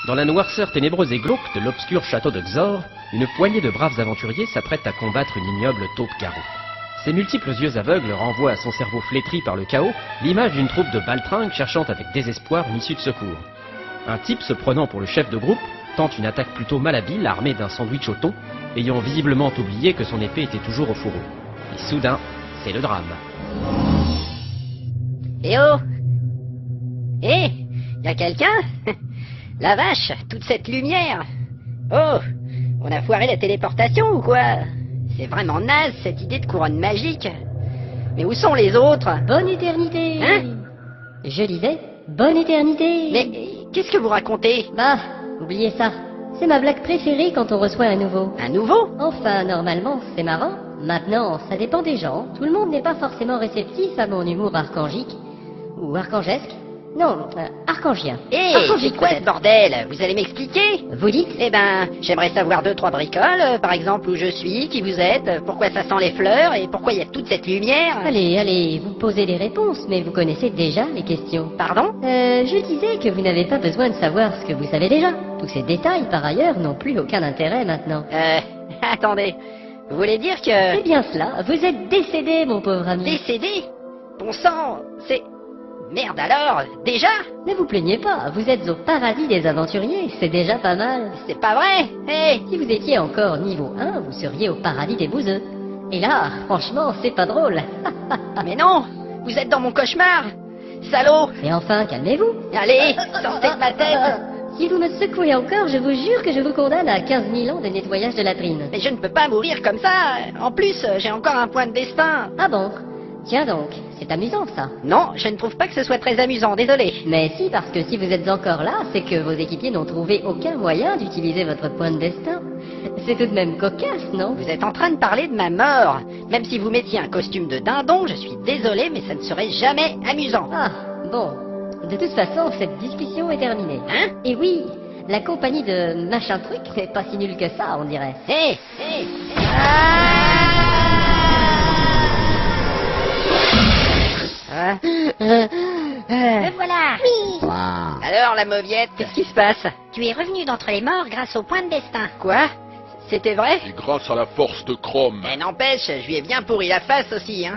Dans la noirceur ténébreuse et glauque de l'obscur château de Xor, une poignée de braves aventuriers s'apprête à combattre une ignoble taupe-garou. Ses multiples yeux aveugles renvoient à son cerveau flétri par le chaos l'image d'une troupe de baltringues cherchant avec désespoir une issue de secours. Un type se prenant pour le chef de groupe tente une attaque plutôt malhabile armé d'un sandwich au thon, ayant visiblement oublié que son épée était toujours au fourreau. Et soudain, c'est le drame. Eh oh! Eh! Y'a quelqu'un? La vache, toute cette lumière! Oh! On a foiré la téléportation ou quoi? C'est vraiment naze cette idée de couronne magique. Mais où sont les autres? Bonne éternité. Hein? Je disais, bonne éternité. Mais qu'est-ce que vous racontez? Bah, oubliez ça. C'est ma blague préférée quand on reçoit un nouveau. Un nouveau? Enfin, normalement, c'est marrant. Maintenant, ça dépend des gens. Tout le monde n'est pas forcément réceptif à mon humour archangique. Ou archangesque. Non, archangien. Eh, Archangique, c'est quoi ce peut-être. bordel? Vous allez m'expliquer? Vous dites? Eh ben, j'aimerais savoir 2-3 bricoles, par exemple où je suis, qui vous êtes, pourquoi ça sent les fleurs et pourquoi il y a toute cette lumière. Allez, allez, vous posez des réponses, mais vous connaissez déjà les questions. Pardon? Je disais que vous n'avez pas besoin de savoir ce que vous savez déjà. Tous ces détails, par ailleurs, n'ont plus aucun intérêt maintenant. Attendez. Vous voulez dire C'est que... bien cela, vous êtes décédé, mon pauvre ami. Décédé? Bon sang, c'est... Merde alors, déjà? Ne vous plaignez pas, vous êtes au paradis des aventuriers, c'est déjà pas mal. C'est pas vrai? Eh, Si vous étiez encore niveau 1, vous seriez au paradis des bouseux. Et là, franchement, c'est pas drôle. mais non, vous êtes dans mon cauchemar. Salaud. Et enfin, calmez-vous. Allez, sortez de ma tête. Si vous me secouez encore, je vous jure que je vous condamne à 15 000 ans de nettoyage de latrine. Mais je ne peux pas mourir comme ça. En plus, j'ai encore un point de destin. Ah bon? Tiens donc, c'est amusant ça. Non, je ne trouve pas que ce soit très amusant, désolé. Mais si, parce que si vous êtes encore là, c'est que vos équipiers n'ont trouvé aucun moyen d'utiliser votre point de destin. C'est tout de même cocasse, non? Vous êtes en train de parler de ma mort. Même si vous mettiez un costume de dindon, je suis désolé, mais ça ne serait jamais amusant. Ah, bon. De toute façon, cette discussion est terminée. Hein? Et oui, la compagnie de machin truc n'est pas si nulle que ça, on dirait. Hé, Me voilà. Oui. Alors, la mauviette, qu'est-ce qui se passe? Tu es revenu d'entre les morts grâce au point de destin. Quoi? C'était vrai? Et grâce à la force de Chrome. Mais n'empêche, je lui ai bien pourri la face aussi, hein.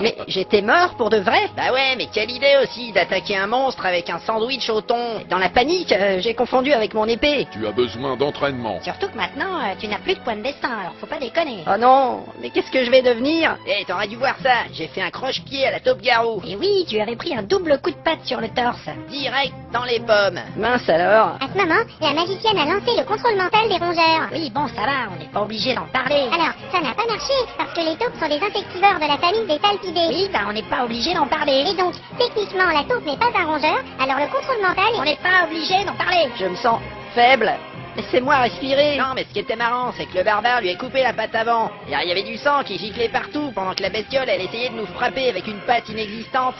Mais j'étais mort pour de vrai? Bah ouais, mais quelle idée aussi d'attaquer un monstre avec un sandwich au thon. Dans la panique, j'ai confondu avec mon épée. Tu as besoin d'entraînement. Surtout que maintenant, tu n'as plus de point de destin, alors faut pas déconner. Oh non, mais qu'est-ce que je vais devenir? Eh, t'aurais dû voir ça. J'ai fait un croche-pied à la taupe-garou. Et oui, tu avais pris un double coup de patte sur le torse. Direct dans les pommes. Mince alors. À ce moment, la magicienne a lancé le contrôle mental des rongeurs. Oui, bon, ça va, on n'est pas obligé d'en parler. Alors, ça n'a pas marché, parce que les taupes sont des insectivores de la famille des talpidés. Oui, bah on n'est pas obligé d'en parler. Et donc, techniquement, la taupe n'est pas un rongeur, alors le contrôle mental... On n'est pas obligé d'en parler. Je me sens faible. Laissez-moi respirer. Non, mais ce qui était marrant, c'est que le barbare lui a coupé la patte avant. Et il y avait du sang qui giclait partout pendant que la bestiole, elle essayait de nous frapper avec une patte inexistante.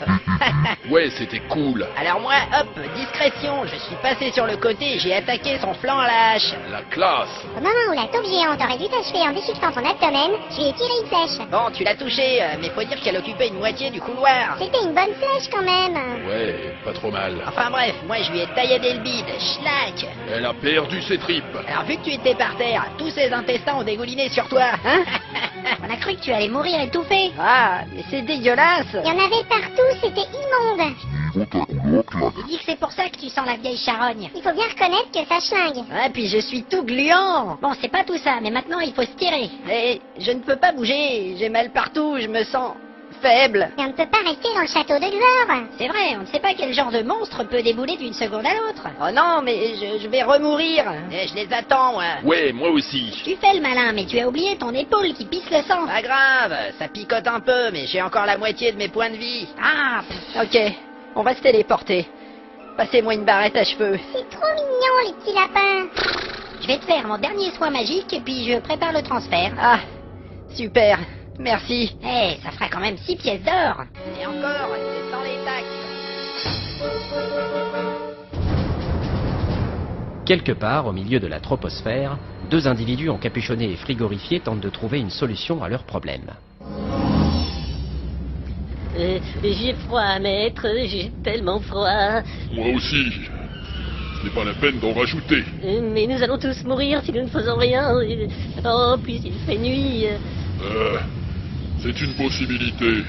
Ouais, c'était cool. Alors moi, hop, discrétion, je suis passé sur le côté et j'ai attaqué son flanc à la hache. La classe. Au moment où la taupe géante aurait dû t'achever en déchiquetant ton abdomen, je lui ai tiré une flèche. Bon, tu l'as touché, mais faut dire qu'elle occupait une moitié du couloir. C'était une bonne flèche quand même. Ouais, pas trop mal. Enfin bref, moi je lui ai tailladé le bide, schlack. Elle a perdu ses tripes. Alors vu que tu étais par terre, tous ses intestins ont dégouliné sur toi, hein? On a cru que tu allais mourir étouffé. Ah, mais c'est dégueulasse. Il y en avait partout, c'était immonde. Tu dis que c'est pour ça que tu sens la vieille charogne. Il faut bien reconnaître que ça schlingue. Ah, puis je suis tout gluant. Bon, c'est pas tout ça, mais maintenant il faut se tirer. Et je ne peux pas bouger, j'ai mal partout, je me sens faible. Mais on ne peut pas rester dans le château de Xor. C'est vrai, on ne sait pas quel genre de monstre peut débouler d'une seconde à l'autre. Oh non, mais je vais remourir. Et je les attends, moi. Ouais, moi aussi. Tu fais le malin, mais tu as oublié ton épaule qui pisse le sang. Pas grave, ça picote un peu, mais j'ai encore la moitié de mes points de vie. Ah, Ok, on va se téléporter. Passez-moi une barrette à cheveux. C'est trop mignon, les petits lapins. je vais te faire mon dernier soin magique et puis je prépare le transfert. Ah, super, merci. Eh, ça fera quand même 6 pièces d'or. Et encore, c'est sans les taxes. Quelque part, au milieu de la troposphère, deux individus encapuchonnés et frigorifiés tentent de trouver une solution à leur problème. J'ai froid, maître, j'ai tellement froid. Moi aussi. n'est pas la peine d'en rajouter. Mais nous allons tous mourir si nous ne faisons rien. Oh, puis il fait nuit. C'est une possibilité.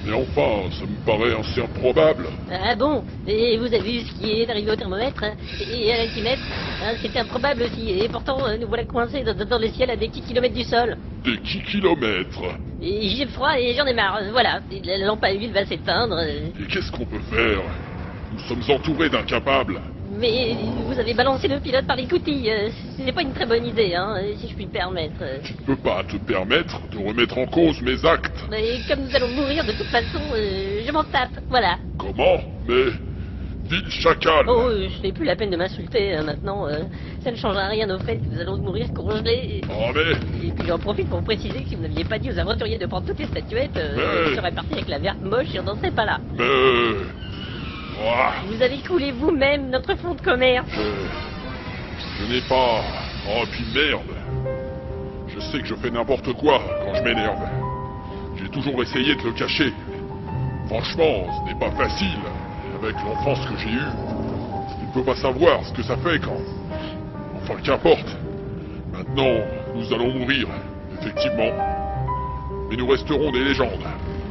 Mais enfin, ça me paraît assez improbable. Ah bon? Et vous avez vu ce qui est arrivé au thermomètre et à l'altimètre? C'était improbable aussi. Et pourtant, nous voilà coincés dans le ciel à des petits kilomètres du sol. Des kilomètres. Et j'ai froid et j'en ai marre. Voilà. La lampe à huile va s'éteindre. Et qu'est-ce qu'on peut faire? Nous sommes entourés d'incapables. Mais vous avez balancé le pilote par les coutilles. Ce n'est pas une très bonne idée, hein, si je puis me permettre. Tu ne peux pas te permettre de remettre en cause mes actes. Mais comme nous allons mourir de toute façon, je m'en tape. Voilà. Comment? Mais... Ville chacal. Oh, je n'ai plus la peine de m'insulter maintenant. Ça ne changera rien au fait que nous allons mourir congelés. Oh mais... Et puis j'en profite pour vous préciser que si vous n'aviez pas dit aux aventuriers de prendre toutes les statuettes, je serais parti avec la verte moche et on n'en serait pas là. Mais... Ouah, Vous avez coulé vous-même notre fonds de commerce. je n'ai pas... Oh, puis merde. Je sais que je fais n'importe quoi quand je m'énerve. J'ai toujours essayé de le cacher. Franchement, ce n'est pas facile. Avec l'enfance que j'ai eue, tu ne peux pas savoir ce que ça fait quand... Enfin, qu'importe. Maintenant, nous allons mourir, effectivement. Mais nous resterons des légendes.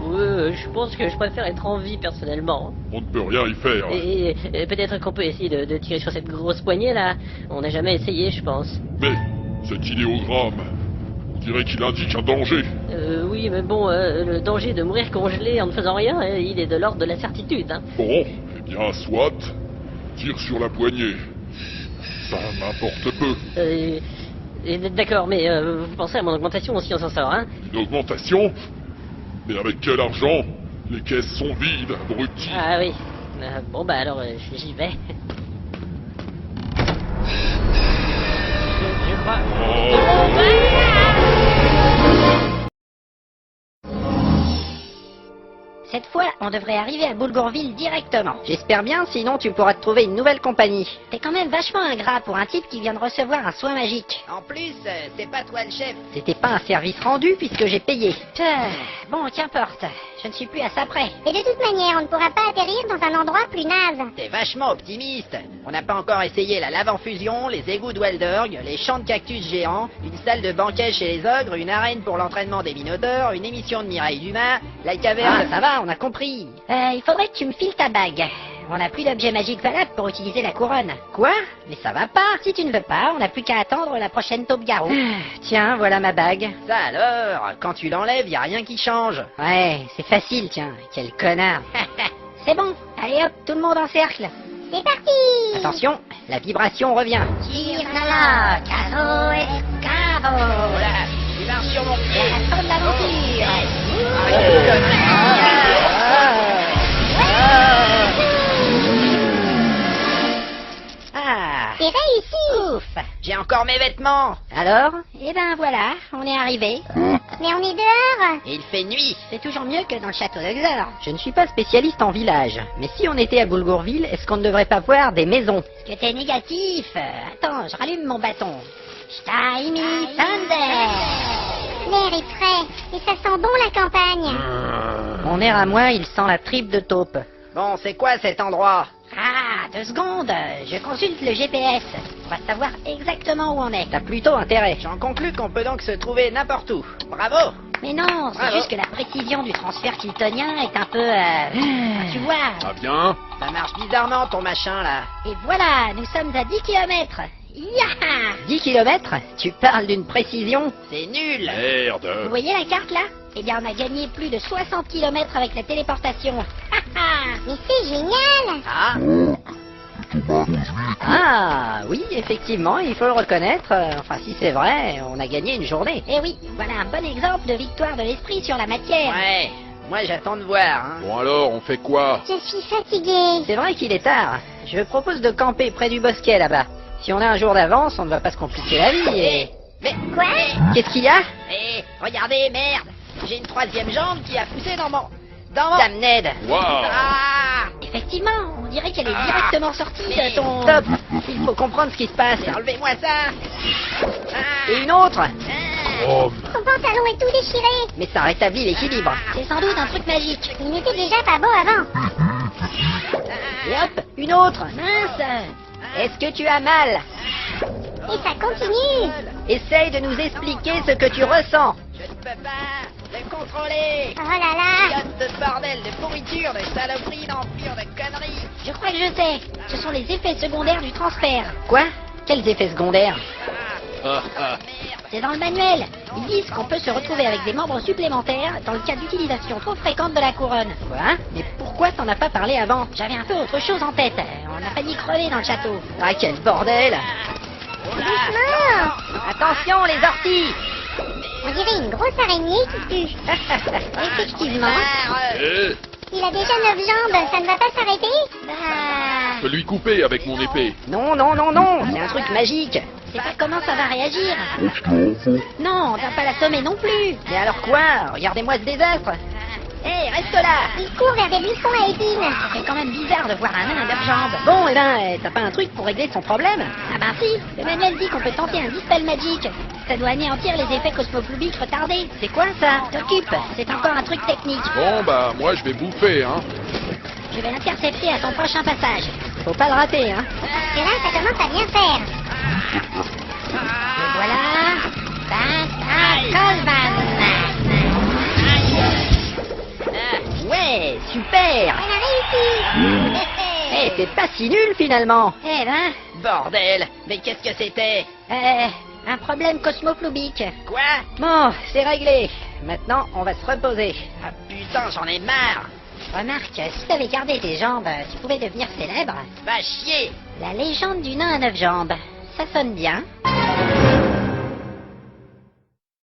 Je pense que je préfère être en vie personnellement. On ne peut rien y faire. Et peut-être qu'on peut essayer de tirer sur cette grosse poignée là. On n'a jamais essayé, je pense. Mais, cet idéogramme, on dirait qu'il indique un danger. Oui, mais bon, le danger de mourir congelé en ne faisant rien, il est de l'ordre de la certitude. Hein. Bon, eh bien, soit. Tire sur la poignée. Ça m'importe peu. D'accord, mais vous pensez à mon augmentation si on s'en sort, hein? Une augmentation? Mais avec quel argent? Les caisses sont vides, abruti. Ah oui. Bon bah alors, j'y vais. Je crois... Cette fois, on devrait arriver à Boulgourville directement. J'espère bien, sinon tu pourras te trouver une nouvelle compagnie. T'es quand même vachement ingrat pour un type qui vient de recevoir un soin magique. En plus, c'est pas toi le chef. C'était pas un service rendu puisque j'ai payé. Bon, qu'importe. Je ne suis plus à ça près. Et de toute manière, on ne pourra pas atterrir dans un endroit plus naze. T'es vachement optimiste. On n'a pas encore essayé la lave en fusion, les égouts de Waldorg, les champs de cactus géants, une salle de banquet chez les ogres, une arène pour l'entraînement des minotaures, une émission de Mireille Dumas, la caverne... Ah, ça va, on a compris. Il faudrait que tu me files ta bague. On n'a plus d'objet magique valable pour utiliser la couronne. Quoi? Mais ça va pas. Si tu ne veux pas, on n'a plus qu'à attendre la prochaine taupe garou. Tiens, voilà ma bague. Ça alors, quand tu l'enlèves, y a rien qui change. Ouais, c'est facile, tiens. Quel connard. C'est bon. Allez hop, tout le monde en cercle. C'est parti. Attention, la vibration revient. Tire-la, carreau escargot. Voilà, tu marches sur mon pied. La fin de l'aventure. C'est réussi. Ouf. J'ai encore mes vêtements. Alors? Eh ben voilà, on est arrivé. Mais on est dehors. Il fait nuit. C'est toujours mieux que dans le château de Xor. Je ne suis pas spécialiste en village, mais si on était à Boulgourville, est-ce qu'on ne devrait pas voir des maisons? Est-ce que t'es négatif? Attends, je rallume mon bâton. Shiny Thunder. L'air est frais. Et ça sent bon la campagne. Mon air à moi, il sent la tripe de taupe. Bon, c'est quoi cet endroit? Ah, 2 secondes, je consulte le GPS. On va savoir exactement où on est. T'as plutôt intérêt. J'en conclus qu'on peut donc se trouver n'importe où. Bravo! Mais non, c'est Bravo. juste que la précision du transfert kiltonien est un peu... tu vois. Ah bien? Ça marche bizarrement ton machin là. Et voilà, nous sommes à 10 km. Yaha! 10 km? Tu parles d'une précision? C'est nul! Vous Merde. voyez la carte là? Eh bien, on a gagné plus de 60 km avec la téléportation. Mais c'est génial. Ah! Ah, oui, effectivement, il faut le reconnaître. Enfin, si c'est vrai, on a gagné une journée. Eh oui, voilà un bon exemple de victoire de l'esprit sur la matière. Ouais, moi j'attends de voir. Hein. Bon alors, on fait quoi? Je suis fatiguée. C'est vrai qu'il est tard. Je propose de camper près du bosquet là-bas. Si on a un jour d'avance, on ne va pas se compliquer la vie et... Mais Quoi? qu'est-ce qu'il y a? Regardez, merde! J'ai une troisième jambe qui a poussé dans mon... Damned! Waouh! Ah! Effectivement, on dirait qu'elle est directement sortie Mais de ton... stop! Il faut comprendre ce qui se passe. Enlevez-moi ça! Et une autre! Oh, Son pantalon est tout déchiré. Mais ça rétablit l'équilibre. C'est sans doute un truc magique. Il n'était déjà pas beau avant. Et hop, une autre! Mince! Est-ce que tu as mal? Et ça continue. Essaye de nous expliquer ce que tu ressens. Je ne peux pas le contrôler. Oh là là. De bordel, de pourriture, de saloperie, d'empire, de conneries. Je crois que je sais. Ce sont les effets secondaires du transfert. Quoi? Quels effets secondaires? C'est dans le manuel. Ils disent qu'on peut se retrouver avec des membres supplémentaires dans le cas d'utilisation trop fréquente de la couronne. Quoi? Mais pourquoi t'en as pas parlé avant? J'avais un peu autre chose en tête. On a failli crever dans le château. Ah, quel bordel! Doucement. Attention, les orties! On dirait une grosse araignée qui tue. Effectivement. Eh, Il a déjà 9 jambes, ça ne va pas s'arrêter? je peux lui couper avec mon épée. Non, non, non, non! C'est un truc magique! C'est pas comment ça va réagir. Non, on va pas l'assommer non plus. Mais alors quoi? Regardez-moi ce désastre! Hé, reste là! Il court vers des buissons à épines. C'est quand même bizarre de voir un nain à 9 jambes. Bon, eh ben, t'as pas un truc pour régler son problème? Ah ben si, le manuel dit qu'on peut tenter un dispel magique. Ça doit anéantir les effets cosmoplubiques retardés. C'est quoi ça? T'occupe, c'est encore un truc technique. Bon, bah, moi, je vais bouffer, hein. Je vais l'intercepter à ton prochain passage. Faut pas le rater, hein? Et là, ça commence à bien faire. Le voilà. Colvan. Ouais, super! On a réussi. Eh, c'est pas si nul finalement! Eh ben, Bordel! Mais qu'est-ce que c'était? un problème cosmoplubique. Quoi? Bon, c'est réglé. Maintenant, on va se reposer. Ah putain, j'en ai marre! Remarque, si t'avais gardé tes jambes, tu pouvais devenir célèbre. Va chier! La légende du nain à 9 jambes. Ça sonne bien.